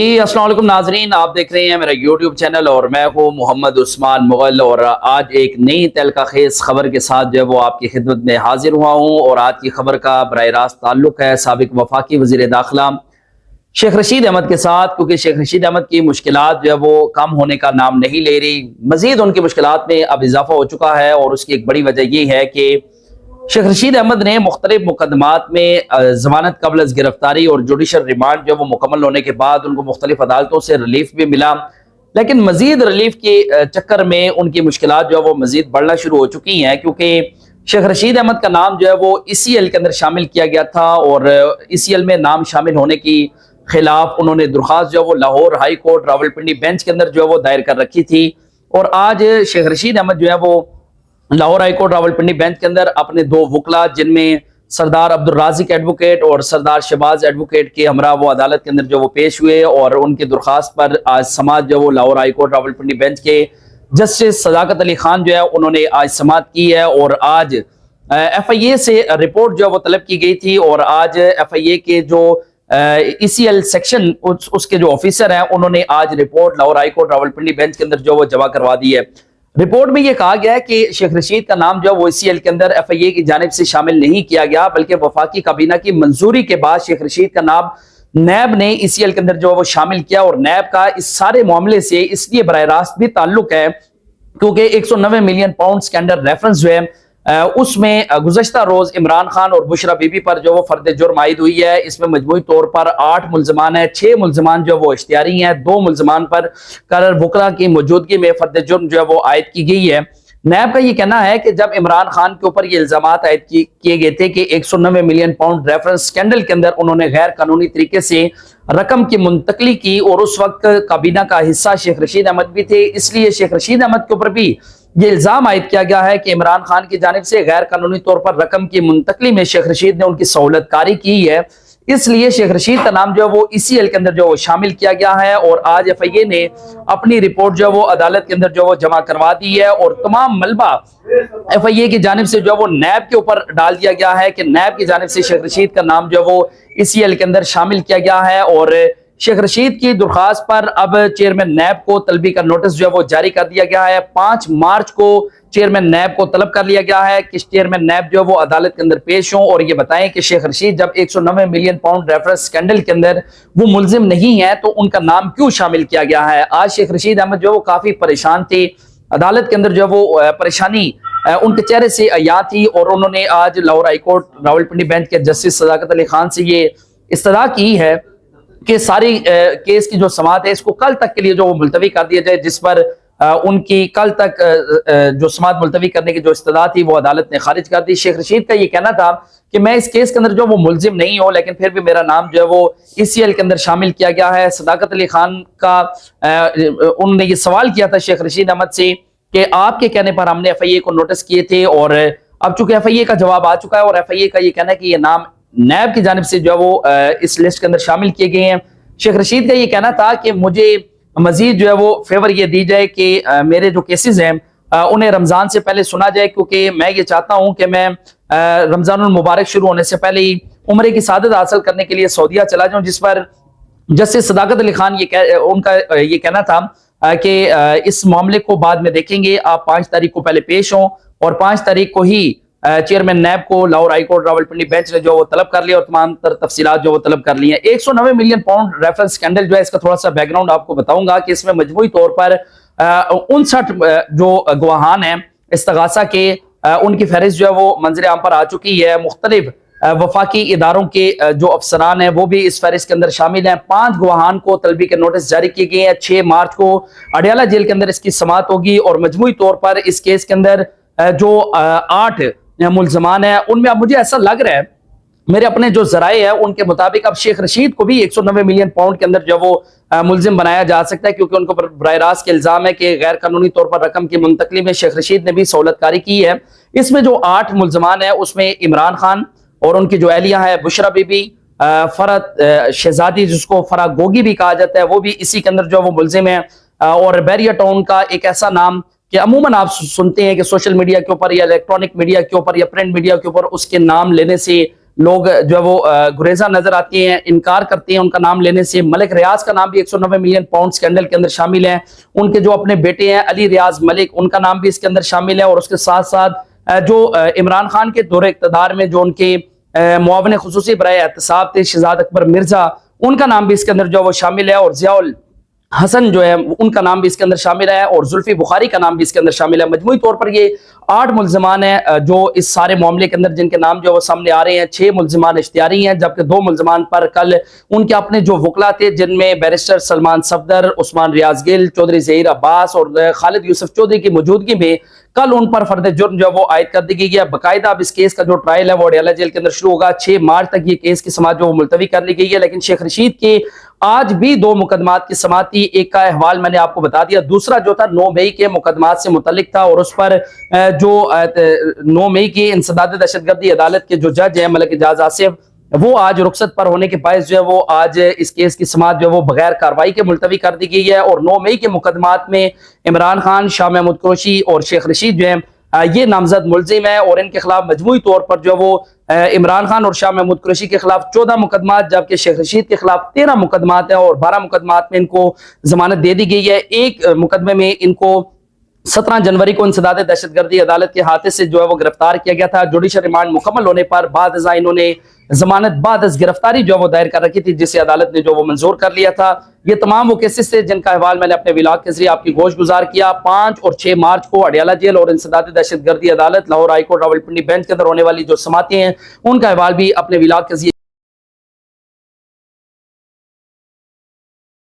अस्सलाम वालेकुम नाजरीन, आप देख रहे हैं मेरा यूट्यूब चैनल और मैं हूं मोहम्मद उस्मान मुगल। और आज एक नई तहलका खेज खबर के साथ जो है वो आपकी खिदमत में हाजिर हुआ हूं। और आज की खबर का बराह रास्त ताल्लुक है साबिक वफाकी वजीर दाखिला शेख रशीद अहमद के साथ, क्योंकि शेख रशीद अहमद की मुश्किलात जो है वो कम होने का नाम नहीं ले रही, मजीद उनकी मुश्किलात में अब इजाफा हो चुका है। और उसकी एक बड़ी वजह यह है कि शेख रशीद अहमद ने मुख्तलिफ मुकदमात में जमानत कबल अज़ गिरफ्तारी और जुडिशल रिमांड जो वो मुकम्मल होने के बाद उनको मुख्तलिफ अदालतों से रिलीफ भी मिला, लेकिन मजीद रिलीफ के चक्कर में उनकी मुश्किलात जो है वो मजीद बढ़ना शुरू हो चुकी हैं। क्योंकि शेख रशीद अहमद का नाम जो है वो ECL के अंदर शामिल किया गया था और ECL में नाम शामिल होने की खिलाफ उन्होंने दरख्वास्त जो है वो Lahore high court Rawalpindi bench के अंदर जो है वो दायर कर रखी थी। और आज शेख रशीद अहमद जो है वो Lahore high court Rawalpindi bench के अंदर अपने दो वकला, जिनमें सरदार अब्दुल राजिक एडवोकेट और सरदार शहबाज एडवोकेट के हमरा वो अदालत के अंदर जो वो पेश हुए। और उनकी दरख्वास्त पर आज समात जो वो Lahore high court Rawalpindi bench के जस्टिस सदाकत अली खान जो है उन्होंने आज समात की है। और आज FIA से रिपोर्ट जो है वो तलब की गई थी और आज FIA के जो ECL सेक्शन उसके जो ऑफिसर हैं उन्होंने आज report Lahore high court Rawalpindi bench के अंदर जो वो जमा करवा दी है। रिपोर्ट में ये कहा गया है कि शेख रशीद का नाम जो है वो ECL के अंदर FIA की जानिब से शामिल नहीं किया गया, बल्कि वफाकी काबीना की मंजूरी के बाद शेख रशीद का नाम नैब ने ECL के अंदर जो है वो शामिल किया। और नैब का इस सारे मामले से इसलिए बराह रास्त भी ताल्लुक है क्योंकि 190 मिलियन पाउंड स्कैंडल रेफरेंस जो है उसमें गुज़श्ता रोज इमरान खान और बुशरा बीबी पर जो वो फर्द जुर्म आयद हुई है। इसमें मजमूई तौर पर 8 मुल्ज़मान है, 6 मुल्ज़मान जो वो इख्तियारी हैं, 2 मुल्ज़मान पर करर वकला की मौजूदगी में फर्द जुर्म जो है वो आयद की गई है। नैब का ये कहना है कि जब इमरान खान के ऊपर ये इल्जामात आयद किए गए थे कि 190 मिलियन पाउंड रेफरेंस स्कैंडल के अंदर उन्होंने गैर कानूनी तरीके से रकम की मुंतकली की और उस वक्त काबीना का हिस्सा शेख रशीद अहमद भी थे, इसलिए शेख रशीद अहमद के ऊपर भी ये इल्जाम आयद किया गया है कि इमरान खान की जानिब से गैर कानूनी तौर पर रकम की मुंतकली में शेख रशीद ने उनकी सहूलतकारी की है। इसलिए शेख रशीद का नाम जो है वो ECL के अंदर जो वो शामिल किया गया है। और आज FIA ने अपनी रिपोर्ट जो है वो अदालत के अंदर जो वो जमा करवा दी है और तमाम मलबा FIA की जानिब से जो है वो नैब के ऊपर डाल दिया गया है कि नैब की जानिब से शेख रशीद का नाम जो है वो ECL के अंदर शामिल किया गया है। और शेख रशीद की दरख्वास्त पर अब चेयरमैन नैब को तलबी का नोटिस जो है वो जारी कर दिया गया है। 5 मार्च को चेयरमैन नैब को तलब कर लिया गया है कि चेयरमैन नैब जो है वो अदालत के अंदर पेश हों और ये बताएं कि शेख रशीद जब 190 मिलियन पाउंड रेफरेंस स्कैंडल के अंदर वो मुलजिम नहीं है तो उनका नाम क्यों शामिल किया गया है। आज शेख रशीद अहमद जो है वो काफी परेशान थे, अदालत के अंदर जो है वो परेशानी उनके चेहरे से अया थी। और उन्होंने आज Lahore high court Rawalpindi bench के जस्टिस सदाकत अली खान से ये इस्तदा की है कि सारी केस की जो समाअत है इसको कल तक के लिए जो वो मुलतवी कर दिया जाए, जिस पर उनकी कल तक जो समाअत मुलतवी करने की जो इस्तदा थी वो अदालत ने खारिज कर दी। शेख रशीद का ये कहना था कि मैं इस केस के अंदर जो वो मुलजिम नहीं हूं, लेकिन फिर भी मेरा नाम जो है वो ECL के अंदर शामिल किया गया है। सदाकत अली खान का उन्होंने ये सवाल किया था शेख रशीद अहमद से कि आपके कहने पर हमने FIA को नोटिस किए थे और अब चूंकि FIA का जवाब आ चुका है और FIA का ये कहना है कि ये नाम नैब की जानिब से जो है वो इस लिस्ट के अंदर शामिल किए गए हैं। शेख रशीद का ये कहना था कि मुझे मजीद जो है वो फेवर ये दी जाए कि मेरे जो केसेस हैं उन्हें रमजान से पहले सुना जाए, क्योंकि मैं ये चाहता हूं कि मैं रमजानुल मुबारक शुरू होने से पहले ही उम्रे की सादत हासिल करने के लिए सऊदीया चला जाऊं। जिस पर जस्टिस सदाकत अली खान उनका ये कहना था कि इस मामले को बाद में देखेंगे, आप 5 तारीख को पहले पेश हों। और 5 तारीख को ही चेयरमैन नैब को Lahore high court Rawalpindi bench ने जो वो तलब कर लिया और तमाम तफसीलात जो वो तलब कर ली हैं। 190 मिलियन पाउंड रेफरेंस स्कैंडल जो है इसका थोड़ा सा बैकग्राउंड आपको बताऊंगा कि इसमें मजमूई तौर पर 59 जो गवाहान हैं इस्तगासा के उनकी फहरिस्त जो है वो मंजर आम पर आ चुकी है। मुख्तलिफ वफाकी इदारों के जो अफसरान हैं वो भी इस फहरिस्त के अंदर शामिल हैं। 5 गवाहान को तलबी के नोटिस जारी किए गए हैं। 6 मार्च को अडियाला जेल के अंदर इसकी समाअत होगी और मजमूई तौर पर इस केस के अंदर जो 8 मुल्ज़मान है उनमें अब मुझे ऐसा लग रहा है, मेरे अपने जो जराए हैं उनके मुताबिक अब शेख रशीद को भी 190 मिलियन पाउंड के अंदर जो वो मुल्जिम बनाया जा सकता है, क्योंकि उनको बराह रास्त के इल्जाम है कि गैर कानूनी तौर पर रकम की मुंतकली में शेख रशीद ने भी सहूलतकारी की है। इसमें जो 8 मुल्ज़मान है उसमें इमरान खान और उनकी जो अहलिया है बुशरा बीबी, फरहत शहजादी जिसको फरा गोगी भी कहा जाता है वो भी इसी के अंदर जो वो मुल्जिम है। और बैरिया टाउन का एक ऐसा नाम कि अमूमन आप सुनते हैं कि सोशल मीडिया के ऊपर या इलेक्ट्रॉनिक मीडिया के ऊपर या प्रिंट मीडिया के ऊपर उसके नाम लेने से لوگ جو ہے وہ گریزاں نظر آتے ہیں، انکار کرتے ہیں ان کا نام لینے سے۔ ملک ریاض کا نام بھی 190 ملین پاؤنڈ اسکینڈل کے اندر شامل ہے۔ ان کے جو اپنے بیٹے ہیں علی ریاض ملک، ان کا نام بھی اس کے اندر شامل ہے، اور اس کے ساتھ ساتھ جو عمران خان کے دور اقتدار میں جو ان کے معاون خصوصی برائے احتساب تھے شہزاد اکبر مرزا، ان کا نام بھی اس کے اندر جو وہ شامل ہے، اور ضیاء حسن جو ہے ان کا نام بھی اس کے اندر شامل ہے، اور زلفی بخاری کا نام بھی اس کے اندر شامل ہے۔ مجموعی طور پر یہ 8 ملزمان ہیں جو اس سارے معاملے کے اندر جن کے نام جو وہ سامنے آ رہے ہیں۔ 6 ملزمان اشتہاری ہیں، جبکہ 2 ملزمان پر کل ان کے اپنے جو وکلا تھے، جن میں بیرسٹر سلمان صفدر، عثمان ریاض گل، چودھری ظہیر عباس اور خالد یوسف چودھری کی موجودگی میں کل ان پر فرد جرم جو وہ عائد کر دی گئی ہے۔ باقاعدہ اب اس کیس کا جو ٹرائل ہے وہ اڈیالہ جیل کے اندر شروع ہوگا۔ 6 مارچ تک یہ کیس کی سماعت جو وہ ملتوی کر لی گئی ہے، لیکن شیخ رشید کے آج بھی 2 مقدمات کی سماعت تھی۔ ایک کا احوال میں نے آپ کو بتا دیا، دوسرا جو تھا 9 مئی کے مقدمات سے متعلق تھا، اور اس پر جو 9 مئی کی انسداد دہشت گردی عدالت کے جو جج ہیں ملک اعجاز آصف، وہ آج رخصت پر ہونے کے باعث جو ہے وہ آج اس کیس کی سماعت جو ہے وہ بغیر کارروائی کے ملتوی کر دی گئی ہے۔ اور 9 مئی کے مقدمات میں عمران خان، شاہ محمود قریشی اور شیخ رشید جو ہیں یہ نامزد ملزم ہیں، اور ان کے خلاف مجموعی طور پر جو وہ عمران خان اور شاہ محمود قریشی کے خلاف 14 مقدمات، جبکہ شیخ رشید کے خلاف 13 مقدمات ہیں، اور 12 مقدمات میں ان کو ضمانت دے دی گئی ہے۔ ایک مقدمے میں ان کو 17 جنوری کو انسداد دہشت گردی عدالت کے ہاتھے سے جو ہے وہ گرفتار کیا گیا تھا۔ جوڈیشل ریمانڈ مکمل ہونے پر بعد ازاں انہوں نے ضمانت بعد از گرفتاری جو وہ دائر کر رکھی تھی، جسے عدالت نے جو وہ منظور کر لیا تھا۔ یہ تمام وہ کیسز تھے جن کا احوال میں نے اپنے ولاگ کے ذریعے آپ کی گوش گزار کیا۔ 5 اور 6 مارچ کو اڈیالہ جیل اور انسداد دہشت گردی عدالت Lahore high court Rawalpindi bench کے اندر ہونے والی جو سماعتیں ہیں ان کا احوال بھی اپنے ولاگ کے ذریعے